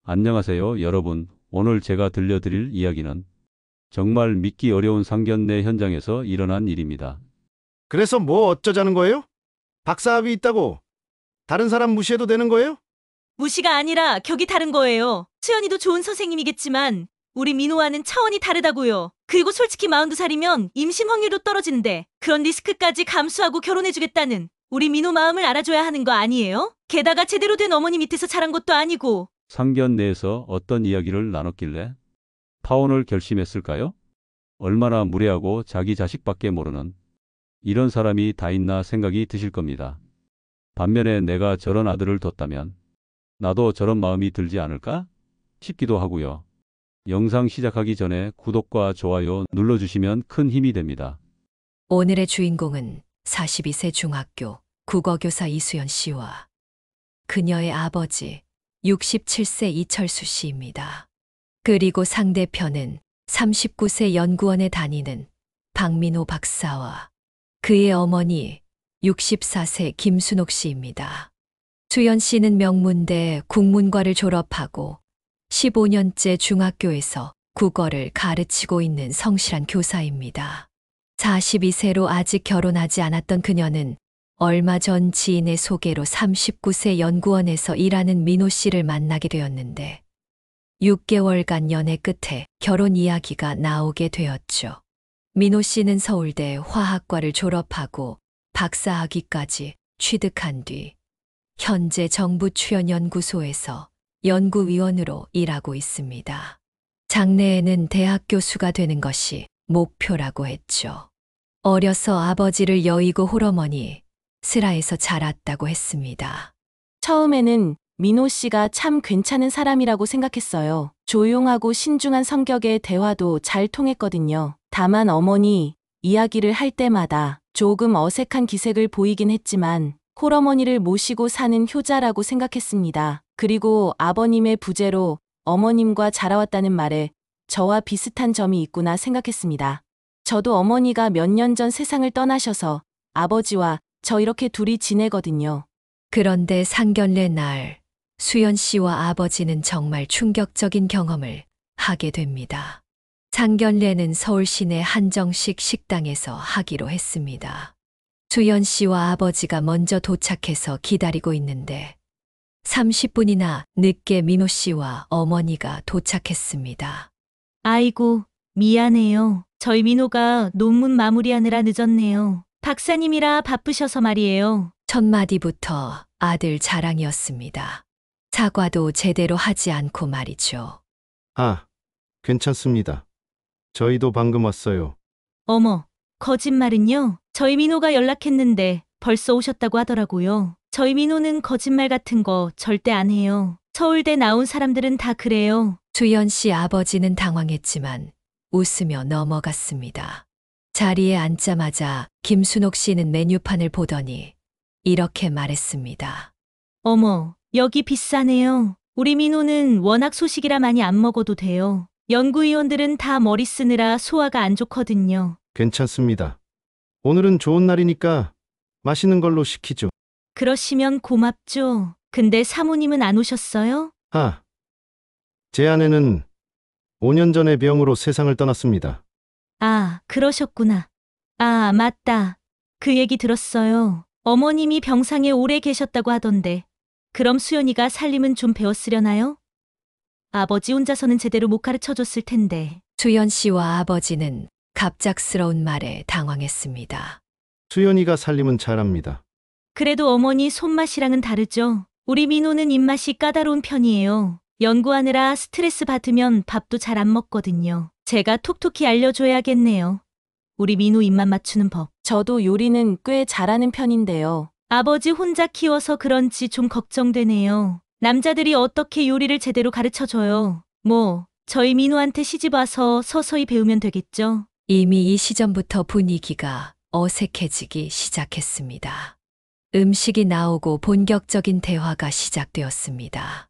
안녕하세요, 여러분. 오늘 제가 들려드릴 이야기는 정말 믿기 어려운 상견례 현장에서 일어난 일입니다. 그래서 뭐 어쩌자는 거예요? 박사학위 있다고 다른 사람 무시해도 되는 거예요? 무시가 아니라 격이 다른 거예요. 수연이도 좋은 선생님이겠지만 우리 민호와는 차원이 다르다고요. 그리고 솔직히 42살이면 임신 확률도 떨어지는데 그런 리스크까지 감수하고 결혼해주겠다는 우리 민호 마음을 알아줘야 하는 거 아니에요? 게다가 제대로 된 어머니 밑에서 자란 것도 아니고. 상견례에서 어떤 이야기를 나눴길래 파혼을 결심했을까요? 얼마나 무례하고 자기 자식밖에 모르는 이런 사람이 다 있나 생각이 드실 겁니다. 반면에 내가 저런 아들을 뒀다면 나도 저런 마음이 들지 않을까 싶기도 하고요. 영상 시작하기 전에 구독과 좋아요 눌러주시면 큰 힘이 됩니다. 오늘의 주인공은 42세 중학교 국어교사 이수연 씨와 그녀의 아버지 67세 이철수 씨입니다. 그리고 상대편은 39세 연구원에 다니는 박민호 박사와 그의 어머니 64세 김순옥 씨입니다. 수연 씨는 명문대 국문과를 졸업하고 15년째 중학교에서 국어를 가르치고 있는 성실한 교사입니다. 42세로 아직 결혼하지 않았던 그녀는 얼마 전 지인의 소개로 39세 연구원에서 일하는 민호 씨를 만나게 되었는데 6개월간 연애 끝에 결혼 이야기가 나오게 되었죠. 민호 씨는 서울대 화학과를 졸업하고 박사학위까지 취득한 뒤 현재 정부 출연연구소에서 연구위원으로 일하고 있습니다. 장래에는 대학 교수가 되는 것이 목표라고 했죠. 어려서 아버지를 여의고 홀어머니 슬하에서 자랐다고 했습니다. 처음에는 민호 씨가 참 괜찮은 사람이라고 생각했어요. 조용하고 신중한 성격의 대화도 잘 통했거든요. 다만 어머니 이야기를 할 때마다 조금 어색한 기색을 보이긴 했지만 홀어머니를 모시고 사는 효자라고 생각했습니다. 그리고 아버님의 부재로 어머님과 자라왔다는 말에 저와 비슷한 점이 있구나 생각했습니다. 저도 어머니가 몇 년 전 세상을 떠나셔서 아버지와 저 이렇게 둘이 지내거든요. 그런데 상견례 날 수연 씨와 아버지는 정말 충격적인 경험을 하게 됩니다. 상견례는 서울 시내 한정식 식당에서 하기로 했습니다. 수연 씨와 아버지가 먼저 도착해서 기다리고 있는데 30분이나 늦게 민호 씨와 어머니가 도착했습니다. 아이고, 미안해요. 저희 민호가 논문 마무리하느라 늦었네요. 박사님이라 바쁘셔서 말이에요. 첫 마디부터 아들 자랑이었습니다. 사과도 제대로 하지 않고 말이죠. 아, 괜찮습니다. 저희도 방금 왔어요. 어머, 거짓말은요? 저희 민호가 연락했는데 벌써 오셨다고 하더라고요. 저희 민호는 거짓말 같은 거 절대 안 해요. 서울대 나온 사람들은 다 그래요. 수연 씨 아버지는 당황했지만 웃으며 넘어갔습니다. 자리에 앉자마자 김순옥 씨는 메뉴판을 보더니 이렇게 말했습니다. 어머, 여기 비싸네요. 우리 민호는 워낙 소식이라 많이 안 먹어도 돼요. 연구위원들은 다 머리 쓰느라 소화가 안 좋거든요. 괜찮습니다. 오늘은 좋은 날이니까 맛있는 걸로 시키죠. 그러시면 고맙죠. 근데 사모님은 안 오셨어요? 아, 제 아내는 5년 전에 병으로 세상을 떠났습니다. 아, 그러셨구나. 아, 맞다. 그 얘기 들었어요. 어머님이 병상에 오래 계셨다고 하던데. 그럼 수연이가 살림은 좀 배웠으려나요? 아버지 혼자서는 제대로 못 가르쳐줬을 텐데. 수연 씨와 아버지는 갑작스러운 말에 당황했습니다. 수연이가 살림은 잘합니다. 그래도 어머니 손맛이랑은 다르죠. 우리 민호는 입맛이 까다로운 편이에요. 연구하느라 스트레스 받으면 밥도 잘 안 먹거든요. 제가 톡톡히 알려줘야겠네요. 우리 민호 입맛 맞추는 법. 저도 요리는 꽤 잘하는 편인데요. 아버지 혼자 키워서 그런지 좀 걱정되네요. 남자들이 어떻게 요리를 제대로 가르쳐줘요. 뭐, 저희 민호한테 시집 와서 서서히 배우면 되겠죠. 이미 이 시점부터 분위기가 어색해지기 시작했습니다. 음식이 나오고 본격적인 대화가 시작되었습니다.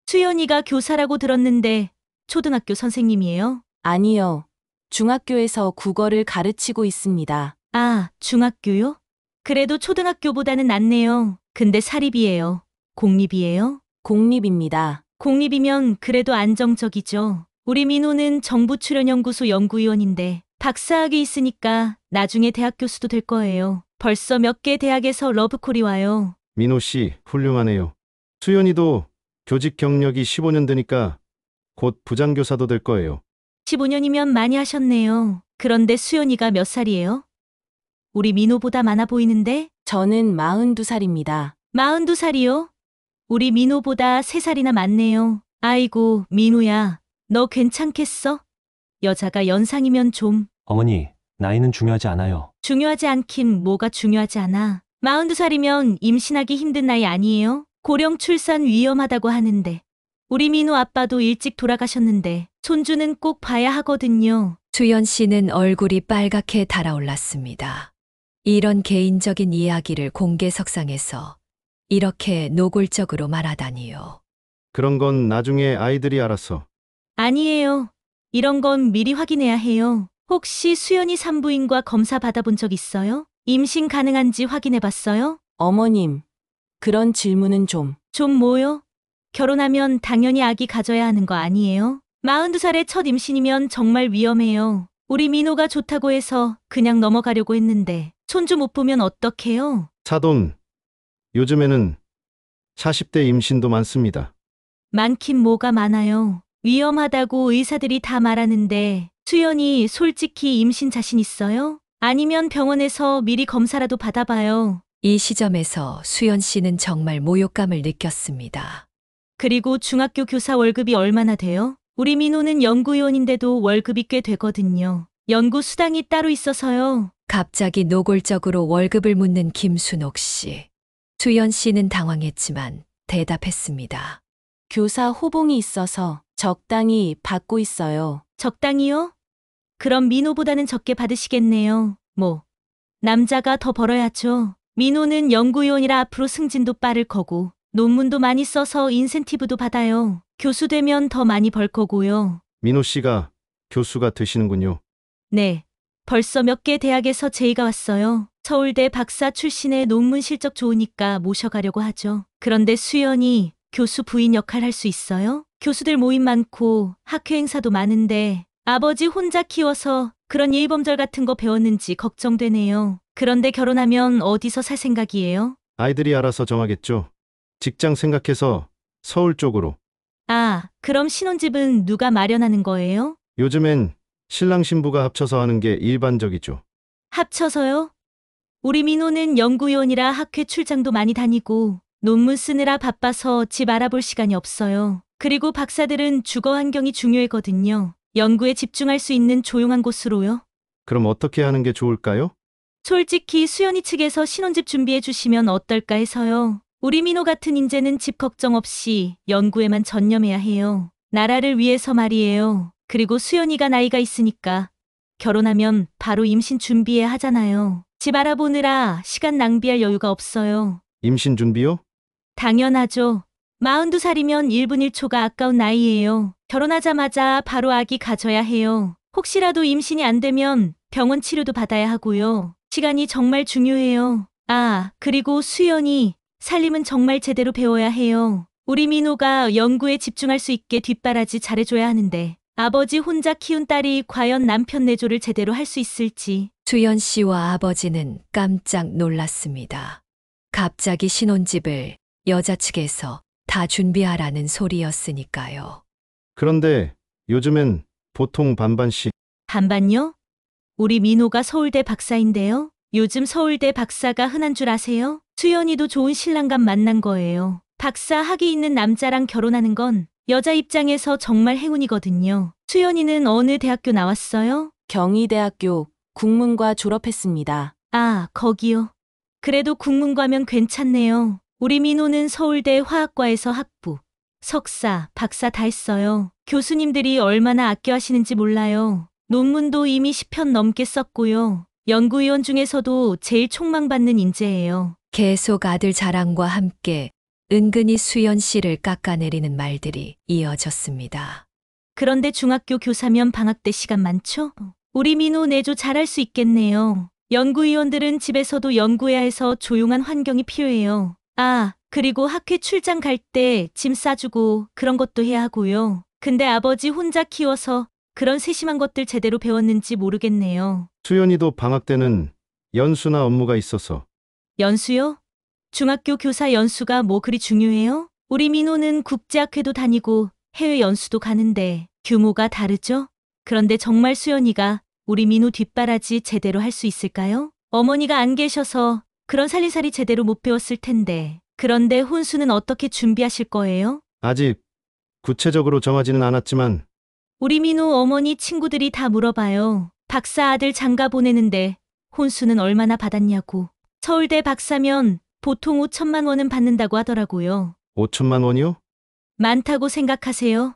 수연이가 교사라고 들었는데 초등학교 선생님이에요? 아니요. 중학교에서 국어를 가르치고 있습니다. 아, 중학교요? 그래도 초등학교보다는 낫네요. 근데 사립이에요. 공립이에요? 공립입니다. 공립이면 그래도 안정적이죠. 우리 민호는 정부출연연구소 연구위원인데 박사학위 있으니까 나중에 대학 교수도 될 거예요. 벌써 몇 개 대학에서 러브콜이 와요. 민호 씨, 훌륭하네요. 수연이도 교직 경력이 15년 되니까 곧 부장교사도 될 거예요. 15년이면 많이 하셨네요. 그런데 수연이가 몇 살이에요? 우리 민호보다 많아 보이는데? 저는 42살입니다. 42살이요? 우리 민호보다 3살이나 많네요. 아이고, 민호야. 너 괜찮겠어? 여자가 연상이면 좀 어머니, 나이는 중요하지 않아요. 중요하지 않긴 뭐가 중요하지 않아. 42살이면 임신하기 힘든 나이 아니에요? 고령 출산 위험하다고 하는데. 우리 민호 아빠도 일찍 돌아가셨는데 손주는 꼭 봐야 하거든요. 수연 씨는 얼굴이 빨갛게 달아올랐습니다. 이런 개인적인 이야기를 공개석상에서 이렇게 노골적으로 말하다니요. 그런 건 나중에 아이들이 알아서. 아니에요. 이런 건 미리 확인해야 해요. 혹시 수연이 산부인과 검사 받아본 적 있어요? 임신 가능한지 확인해 봤어요? 어머님, 그런 질문은 좀. 좀 뭐요? 결혼하면 당연히 아기 가져야 하는 거 아니에요? 42살의 첫 임신이면 정말 위험해요. 우리 민호가 좋다고 해서 그냥 넘어가려고 했는데 손주 못 보면 어떡해요? 사돈, 요즘에는 40대 임신도 많습니다. 많긴 뭐가 많아요. 위험하다고 의사들이 다 말하는데 수연이 솔직히 임신 자신 있어요? 아니면 병원에서 미리 검사라도 받아봐요. 이 시점에서 수연 씨는 정말 모욕감을 느꼈습니다. 그리고 중학교 교사 월급이 얼마나 돼요? 우리 민호는 연구위원인데도 월급이 꽤 되거든요. 연구 수당이 따로 있어서요. 갑자기 노골적으로 월급을 묻는 김순옥 씨. 수연 씨는 당황했지만 대답했습니다. 교사 호봉이 있어서 적당히 받고 있어요. 적당히요? 그럼 민호보다는 적게 받으시겠네요. 뭐, 남자가 더 벌어야죠. 민호는 연구위원이라 앞으로 승진도 빠를 거고 논문도 많이 써서 인센티브도 받아요. 교수 되면 더 많이 벌 거고요. 민호 씨가 교수가 되시는군요. 네. 벌써 몇 개 대학에서 제의가 왔어요. 서울대 박사 출신의 논문 실적 좋으니까 모셔가려고 하죠. 그런데 수연이 교수 부인 역할 할 수 있어요? 교수들 모임 많고 학회 행사도 많은데 아버지 혼자 키워서 그런 예의범절 같은 거 배웠는지 걱정되네요. 그런데 결혼하면 어디서 살 생각이에요? 아이들이 알아서 정하겠죠. 직장 생각해서 서울 쪽으로. 아, 그럼 신혼집은 누가 마련하는 거예요? 요즘엔 신랑 신부가 합쳐서 하는 게 일반적이죠. 합쳐서요? 우리 민호는 연구위원이라 학회 출장도 많이 다니고 논문 쓰느라 바빠서 집 알아볼 시간이 없어요. 그리고 박사들은 주거 환경이 중요하거든요. 연구에 집중할 수 있는 조용한 곳으로요. 그럼 어떻게 하는 게 좋을까요? 솔직히 수연이 측에서 신혼집 준비해 주시면 어떨까 해서요. 우리 민호 같은 인재는 집 걱정 없이 연구에만 전념해야 해요. 나라를 위해서 말이에요. 그리고 수연이가 나이가 있으니까 결혼하면 바로 임신 준비해야 하잖아요. 집 알아보느라 시간 낭비할 여유가 없어요. 임신 준비요? 당연하죠. 42살이면 1분 1초가 아까운 나이예요. 결혼하자마자 바로 아기 가져야 해요. 혹시라도 임신이 안 되면 병원 치료도 받아야 하고요. 시간이 정말 중요해요. 아, 그리고 수연이 살림은 정말 제대로 배워야 해요. 우리 민호가 연구에 집중할 수 있게 뒷바라지 잘해줘야 하는데 아버지 혼자 키운 딸이 과연 남편 내조를 제대로 할 수 있을지. 수연 씨와 아버지는 깜짝 놀랐습니다. 갑자기 신혼집을 여자 측에서 다 준비하라는 소리였으니까요. 그런데 요즘엔 보통 반반씩. 반반요? 우리 민호가 서울대 박사인데요. 요즘 서울대 박사가 흔한 줄 아세요? 수연이도 좋은 신랑감 만난 거예요. 박사 학위 있는 남자랑 결혼하는 건 여자 입장에서 정말 행운이거든요. 수연이는 어느 대학교 나왔어요? 경희대학교 국문과 졸업했습니다. 아, 거기요. 그래도 국문과면 괜찮네요. 우리 민호는 서울대 화학과에서 학부, 석사, 박사 다 했어요. 교수님들이 얼마나 아껴하시는지 몰라요. 논문도 이미 10편 넘게 썼고요. 연구위원 중에서도 제일 촉망받는 인재예요. 계속 아들 자랑과 함께 은근히 수연 씨를 깎아내리는 말들이 이어졌습니다. 그런데 중학교 교사면 방학 때 시간 많죠? 우리 민호 내조 잘할 수 있겠네요. 연구위원들은 집에서도 연구해야 해서 조용한 환경이 필요해요. 아, 그리고 학회 출장 갈 때 짐 싸주고 그런 것도 해야 하고요. 근데 아버지 혼자 키워서 그런 세심한 것들 제대로 배웠는지 모르겠네요. 수연이도 방학 때는 연수나 업무가 있어서 연수요? 중학교 교사 연수가 뭐 그리 중요해요? 우리 민호는 국제학회도 다니고 해외 연수도 가는데 규모가 다르죠? 그런데 정말 수연이가 우리 민호 뒷바라지 제대로 할 수 있을까요? 어머니가 안 계셔서 그런 살림살이 제대로 못 배웠을 텐데. 그런데 혼수는 어떻게 준비하실 거예요? 아직 구체적으로 정하지는 않았지만 우리 민호 어머니 친구들이 다 물어봐요. 박사 아들 장가 보내는데 혼수는 얼마나 받았냐고. 서울대 박사면 보통 5천만 원은 받는다고 하더라고요. 5천만 원이요? 많다고 생각하세요?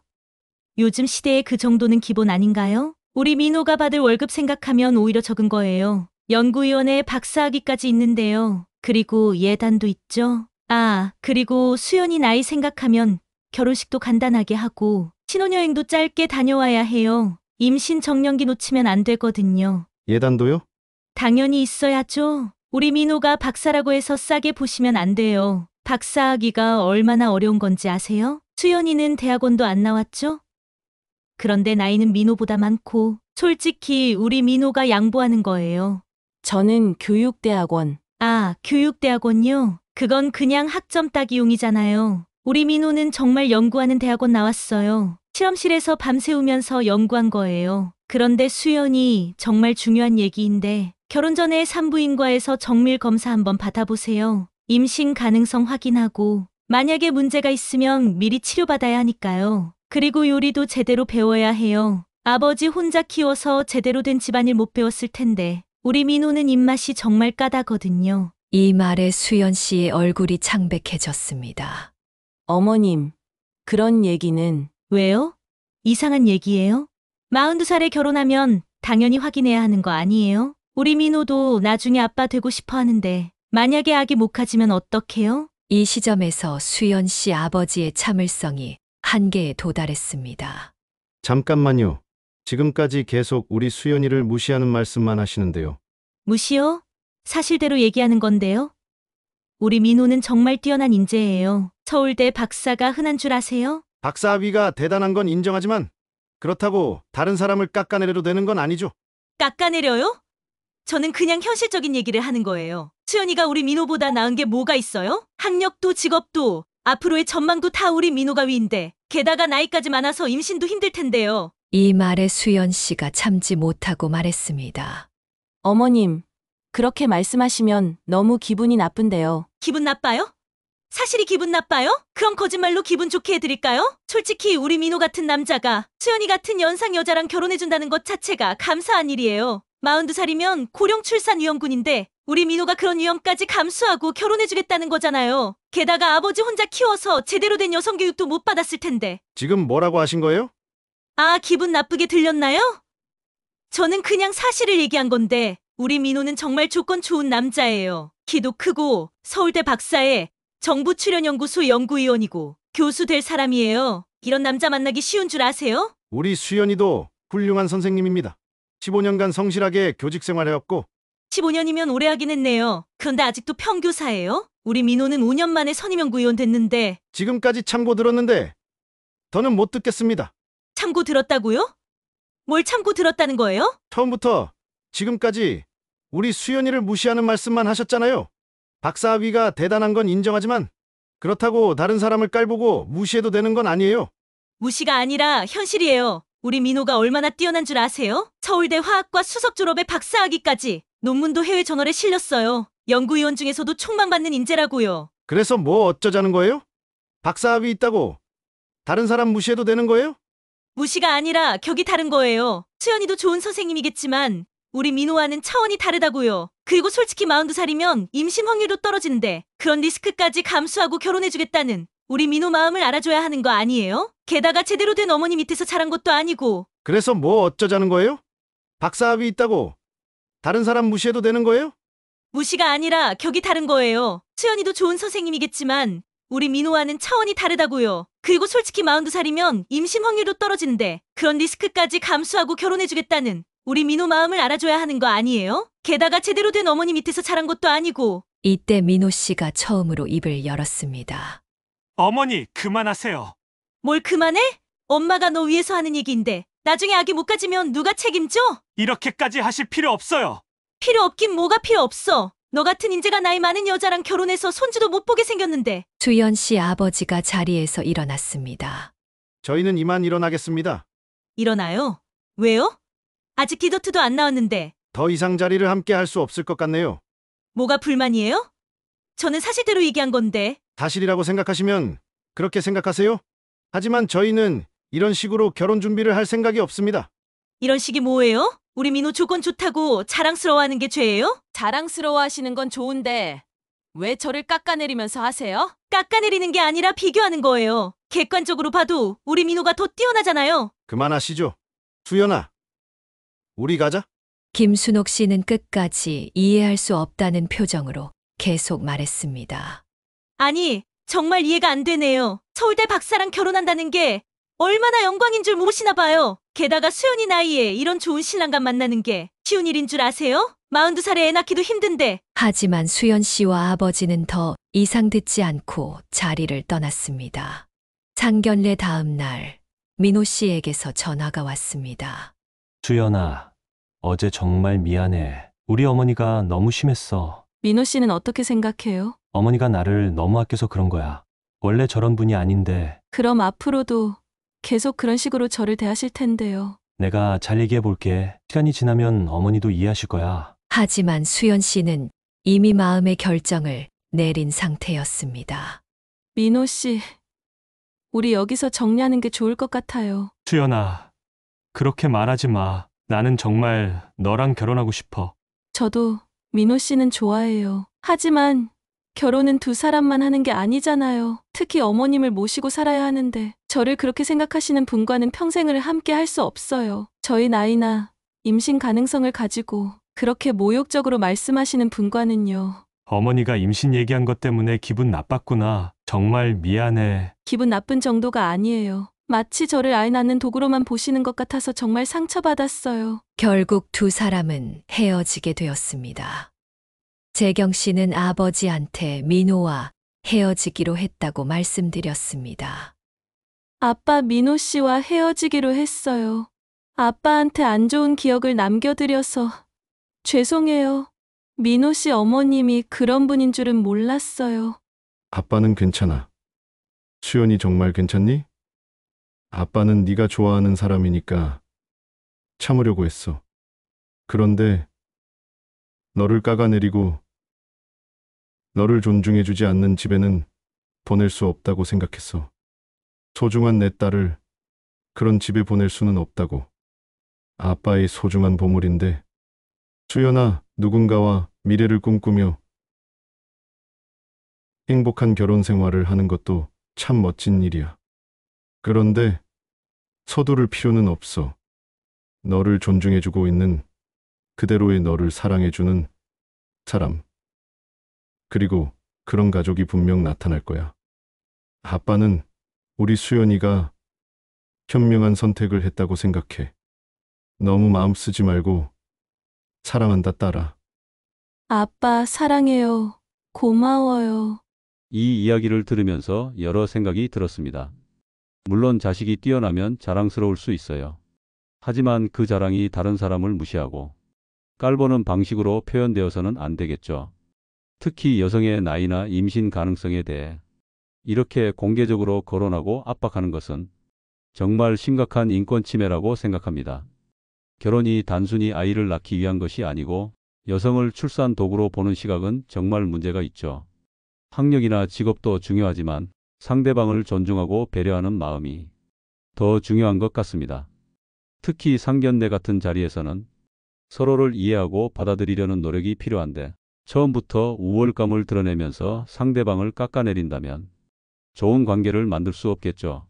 요즘 시대에 그 정도는 기본 아닌가요? 우리 민호가 받을 월급 생각하면 오히려 적은 거예요. 연구위원회 박사학위까지 있는데요. 그리고 예단도 있죠. 아, 그리고 수연이 나이 생각하면 결혼식도 간단하게 하고 신혼여행도 짧게 다녀와야 해요. 임신 정년기 놓치면 안 되거든요. 예단도요? 당연히 있어야죠. 우리 민호가 박사라고 해서 싸게 보시면 안 돼요. 박사학위가 얼마나 어려운 건지 아세요? 수연이는 대학원도 안 나왔죠? 그런데 나이는 민호보다 많고 솔직히 우리 민호가 양보하는 거예요. 저는 교육대학원. 아, 교육대학원요? 그건 그냥 학점 따기용이잖아요. 우리 민호는 정말 연구하는 대학원 나왔어요. 실험실에서 밤새우면서 연구한 거예요. 그런데 수연이 정말 중요한 얘기인데 결혼 전에 산부인과에서 정밀 검사 한번 받아보세요. 임신 가능성 확인하고 만약에 문제가 있으면 미리 치료받아야 하니까요. 그리고 요리도 제대로 배워야 해요. 아버지 혼자 키워서 제대로 된 집안일 못 배웠을 텐데 우리 민호는 입맛이 정말 까다거든요. 이 말에 수연 씨의 얼굴이 창백해졌습니다. 어머님, 그런 얘기는 왜요? 이상한 얘기예요? 42살에 결혼하면 당연히 확인해야 하는 거 아니에요? 우리 민호도 나중에 아빠 되고 싶어 하는데 만약에 아기 못 가지면 어떡해요? 이 시점에서 수연 씨 아버지의 참을성이 한계에 도달했습니다. 잠깐만요. 지금까지 계속 우리 수연이를 무시하는 말씀만 하시는데요. 무시요? 사실대로 얘기하는 건데요. 우리 민호는 정말 뛰어난 인재예요. 서울대 박사가 흔한 줄 아세요? 박사학위가 대단한 건 인정하지만 그렇다고 다른 사람을 깎아내려도 되는 건 아니죠. 깎아내려요? 저는 그냥 현실적인 얘기를 하는 거예요. 수연이가 우리 민호보다 나은 게 뭐가 있어요? 학력도 직업도 앞으로의 전망도 다 우리 민호가 위인데 게다가 나이까지 많아서 임신도 힘들 텐데요. 이 말에 수연 씨가 참지 못하고 말했습니다. 어머님, 그렇게 말씀하시면 너무 기분이 나쁜데요. 기분 나빠요? 사실이 기분 나빠요? 그럼 거짓말로 기분 좋게 해드릴까요? 솔직히 우리 민호 같은 남자가 수연이 같은 연상 여자랑 결혼해준다는 것 자체가 감사한 일이에요. 42살이면 고령 출산 위험군인데 우리 민호가 그런 위험까지 감수하고 결혼해주겠다는 거잖아요. 게다가 아버지 혼자 키워서 제대로 된 여성 교육도 못 받았을 텐데. 지금 뭐라고 하신 거예요? 아, 기분 나쁘게 들렸나요? 저는 그냥 사실을 얘기한 건데 우리 민호는 정말 조건 좋은 남자예요. 키도 크고 서울대 박사에 정부 출연연구소 연구위원이고 교수 될 사람이에요. 이런 남자 만나기 쉬운 줄 아세요? 우리 수연이도 훌륭한 선생님입니다. 15년간 성실하게 교직 생활해왔고 15년이면 오래 하긴 했네요. 그런데 아직도 평교사예요? 우리 민호는 5년 만에 선임연구위원 됐는데 지금까지 참고 들었는데 더는 못 듣겠습니다. 참고 들었다고요? 뭘 참고 들었다는 거예요? 처음부터 지금까지 우리 수연이를 무시하는 말씀만 하셨잖아요. 박사학위가 대단한 건 인정하지만 그렇다고 다른 사람을 깔보고 무시해도 되는 건 아니에요. 무시가 아니라 현실이에요. 우리 민호가 얼마나 뛰어난 줄 아세요? 서울대 화학과 수석 졸업에 박사학위까지 논문도 해외 저널에 실렸어요. 연구위원 중에서도 촉망받는 인재라고요. 그래서 뭐 어쩌자는 거예요? 박사학위 있다고 다른 사람 무시해도 되는 거예요? 무시가 아니라 격이 다른 거예요. 수연이도 좋은 선생님이겠지만 우리 민호와는 차원이 다르다고요. 그리고 솔직히 42살이면 임신 확률도 떨어지는데 그런 리스크까지 감수하고 결혼해주겠다는 우리 민호 마음을 알아줘야 하는 거 아니에요? 게다가 제대로 된 어머니 밑에서 자란 것도 아니고. 그래서 뭐 어쩌자는 거예요? 박사학위 있다고 다른 사람 무시해도 되는 거예요? 무시가 아니라 격이 다른 거예요. 수연이도 좋은 선생님이겠지만 우리 민호와는 차원이 다르다고요. 그리고 솔직히 42살이면 임신 확률도 떨어지는데 그런 리스크까지 감수하고 결혼해주겠다는 우리 민호 마음을 알아줘야 하는 거 아니에요? 게다가 제대로 된 어머니 밑에서 자란 것도 아니고. 이때 민호 씨가 처음으로 입을 열었습니다. 어머니, 그만하세요. 뭘 그만해? 엄마가 너 위해서 하는 얘기인데 나중에 아기 못 가지면 누가 책임져? 이렇게까지 하실 필요 없어요. 필요 없긴 뭐가 필요 없어. 너 같은 인재가 나이 많은 여자랑 결혼해서 손주도 못 보게 생겼는데. 수연 씨 아버지가 자리에서 일어났습니다. 저희는 이만 일어나겠습니다. 일어나요? 왜요? 아직 디저트도 안 나왔는데. 더 이상 자리를 함께 할 수 없을 것 같네요. 뭐가 불만이에요? 저는 사실대로 얘기한 건데. 사실이라고 생각하시면 그렇게 생각하세요. 하지만 저희는 이런 식으로 결혼 준비를 할 생각이 없습니다. 이런 식이 뭐예요? 우리 민호 조건 좋다고 자랑스러워하는 게 죄예요? 자랑스러워하시는 건 좋은데 왜 저를 깎아내리면서 하세요? 깎아내리는 게 아니라 비교하는 거예요. 객관적으로 봐도 우리 민호가 더 뛰어나잖아요. 그만하시죠. 수연아, 우리 가자. 김순옥 씨는 끝까지 이해할 수 없다는 표정으로 계속 말했습니다. 아니, 정말 이해가 안 되네요. 서울대 박사랑 결혼한다는 게 얼마나 영광인 줄 모르시나 봐요. 게다가 수연이 나이에 이런 좋은 신랑감 만나는 게 쉬운 일인 줄 아세요? 42살에 애 낳기도 힘든데. 하지만 수연 씨와 아버지는 더 이상 듣지 않고 자리를 떠났습니다. 상견례 다음 날 민호 씨에게서 전화가 왔습니다. 수연아, 어제 정말 미안해. 우리 어머니가 너무 심했어. 민호 씨는 어떻게 생각해요? 어머니가 나를 너무 아껴서 그런 거야. 원래 저런 분이 아닌데 그럼 앞으로도 계속 그런 식으로 저를 대하실 텐데요. 내가 잘 얘기해 볼게. 시간이 지나면 어머니도 이해하실 거야. 하지만 수연 씨는 이미 마음의 결정을 내린 상태였습니다. 민호 씨, 우리 여기서 정리하는 게 좋을 것 같아요. 수연아, 그렇게 말하지 마. 나는 정말 너랑 결혼하고 싶어. 저도 민호 씨는 좋아해요. 하지만 결혼은 두 사람만 하는 게 아니잖아요. 특히 어머님을 모시고 살아야 하는데 저를 그렇게 생각하시는 분과는 평생을 함께 할 수 없어요. 저희 나이나 임신 가능성을 가지고 그렇게 모욕적으로 말씀하시는 분과는요. 어머니가 임신 얘기한 것 때문에 기분 나빴구나. 정말 미안해. 기분 나쁜 정도가 아니에요. 마치 저를 아이 낳는 도구로만 보시는 것 같아서 정말 상처받았어요. 결국 두 사람은 헤어지게 되었습니다. 재경 씨는 아버지한테 민호와 헤어지기로 했다고 말씀드렸습니다. 아빠 민호 씨와 헤어지기로 했어요. 아빠한테 안 좋은 기억을 남겨드려서 죄송해요. 민호 씨 어머님이 그런 분인 줄은 몰랐어요. 아빠는 괜찮아. 수연이 정말 괜찮니? 아빠는 네가 좋아하는 사람이니까 참으려고 했어. 그런데 너를 깎아내리고 너를 존중해주지 않는 집에는 보낼 수 없다고 생각했어. 소중한 내 딸을 그런 집에 보낼 수는 없다고. 아빠의 소중한 보물인데. 수연아, 누군가와 미래를 꿈꾸며 행복한 결혼 생활을 하는 것도 참 멋진 일이야. 그런데 서두를 필요는 없어. 너를 존중해주고 있는 그대로의 너를 사랑해주는 사람. 그리고 그런 가족이 분명 나타날 거야. 아빠는 우리 수연이가 현명한 선택을 했다고 생각해. 너무 마음 쓰지 말고 사랑한다, 딸아. 아빠 사랑해요. 고마워요. 이 이야기를 들으면서 여러 생각이 들었습니다. 물론 자식이 뛰어나면 자랑스러울 수 있어요. 하지만 그 자랑이 다른 사람을 무시하고 깔보는 방식으로 표현되어서는 안 되겠죠. 특히 여성의 나이나 임신 가능성에 대해 이렇게 공개적으로 거론하고 압박하는 것은 정말 심각한 인권 침해라고 생각합니다. 결혼이 단순히 아이를 낳기 위한 것이 아니고 여성을 출산 도구로 보는 시각은 정말 문제가 있죠. 학력이나 직업도 중요하지만 상대방을 존중하고 배려하는 마음이 더 중요한 것 같습니다. 특히 상견례 같은 자리에서는 서로를 이해하고 받아들이려는 노력이 필요한데 처음부터 우월감을 드러내면서 상대방을 깎아내린다면 좋은 관계를 만들 수 없겠죠.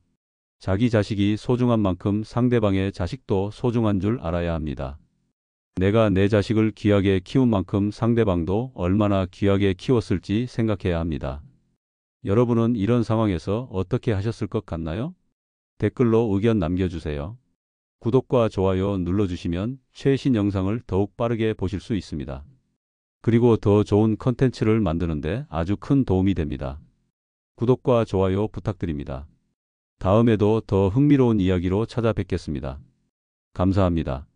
자기 자식이 소중한 만큼 상대방의 자식도 소중한 줄 알아야 합니다. 내가 내 자식을 귀하게 키운 만큼 상대방도 얼마나 귀하게 키웠을지 생각해야 합니다. 여러분은 이런 상황에서 어떻게 하셨을 것 같나요? 댓글로 의견 남겨주세요. 구독과 좋아요 눌러주시면 최신 영상을 더욱 빠르게 보실 수 있습니다. 그리고 더 좋은 컨텐츠를 만드는데 아주 큰 도움이 됩니다. 구독과 좋아요 부탁드립니다. 다음에도 더 흥미로운 이야기로 찾아뵙겠습니다. 감사합니다.